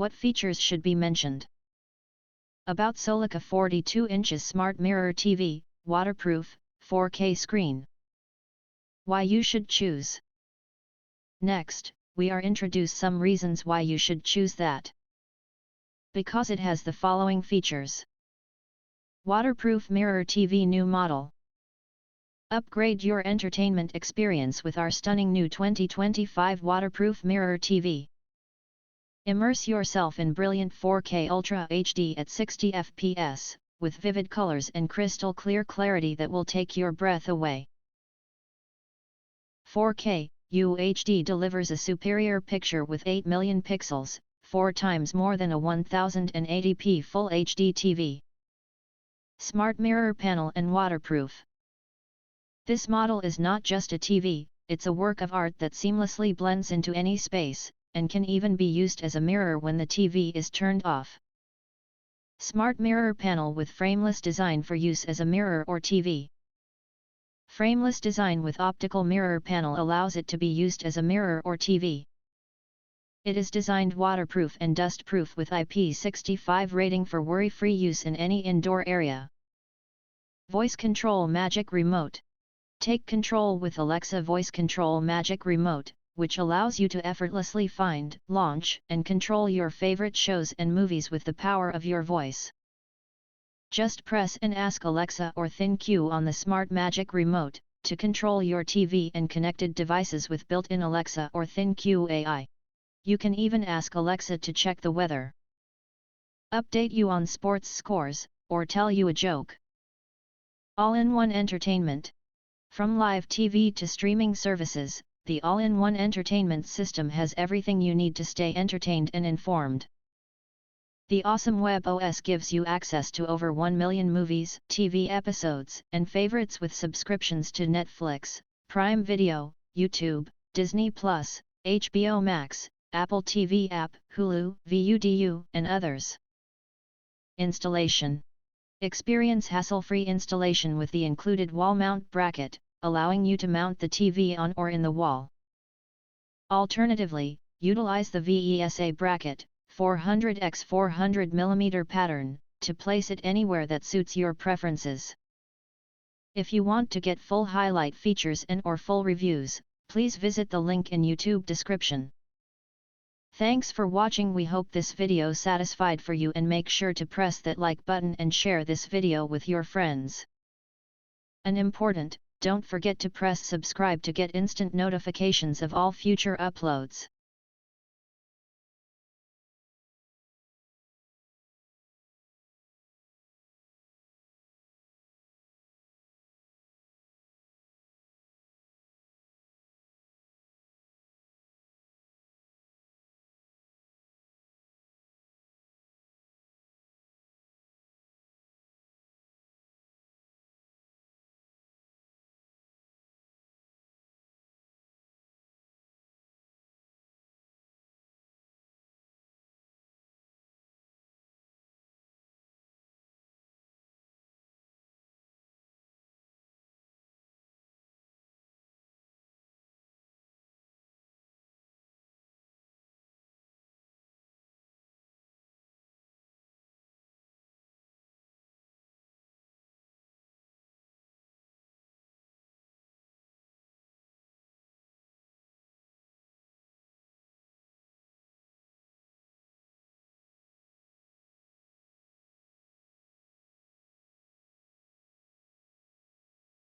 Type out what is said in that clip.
What features should be mentioned? About Soulaca 42 inches Smart Mirror TV, waterproof, 4K screen. Why you should choose. Next, we are introduce some reasons why you should choose that. Because it has the following features. Waterproof Mirror TV new model. Upgrade your entertainment experience with our stunning new 2025 waterproof Mirror TV. Immerse yourself in brilliant 4K Ultra HD at 60 fps, with vivid colors and crystal clear clarity that will take your breath away. 4K UHD delivers a superior picture with 8 million pixels, 4 times more than a 1080p Full HD TV. Smart mirror panel and waterproof. This model is not just a TV, it's a work of art that seamlessly blends into any space, and can even be used as a mirror when the TV is turned off. Smart mirror panel with frameless design for use as a mirror or TV. Frameless design with optical mirror panel allows it to be used as a mirror or TV. It is designed waterproof and dust-proof with IP65 rating for worry-free use in any indoor area. Voice Control Magic Remote. Take control with Alexa Voice Control Magic Remote, which allows you to effortlessly find, launch, and control your favorite shows and movies with the power of your voice. Just press and ask Alexa or ThinQ on the Smart Magic Remote, to control your TV and connected devices with built-in Alexa or ThinQ AI. You can even ask Alexa to check the weather, update you on sports scores, or tell you a joke. All-in-one entertainment. From live TV to streaming services, the all-in-one entertainment system has everything you need to stay entertained and informed. The awesome webOS gives you access to over 1 million movies, TV episodes, and favorites with subscriptions to Netflix, Prime Video, YouTube, Disney+, HBO Max, Apple TV app, Hulu, VUDU, and others. Installation. Experience hassle-free installation with the included wall mount bracket, allowing you to mount the TV on or in the wall. Alternatively, utilize the VESA bracket, 400x 400 mm pattern, to place it anywhere that suits your preferences. If you want to get full highlight features and/or full reviews, please visit the link in YouTube description. Thanks for watching. We hope this video satisfied for you, and make sure to press that like button and share this video with your friends. And important, don't forget to press subscribe to get instant notifications of all future uploads.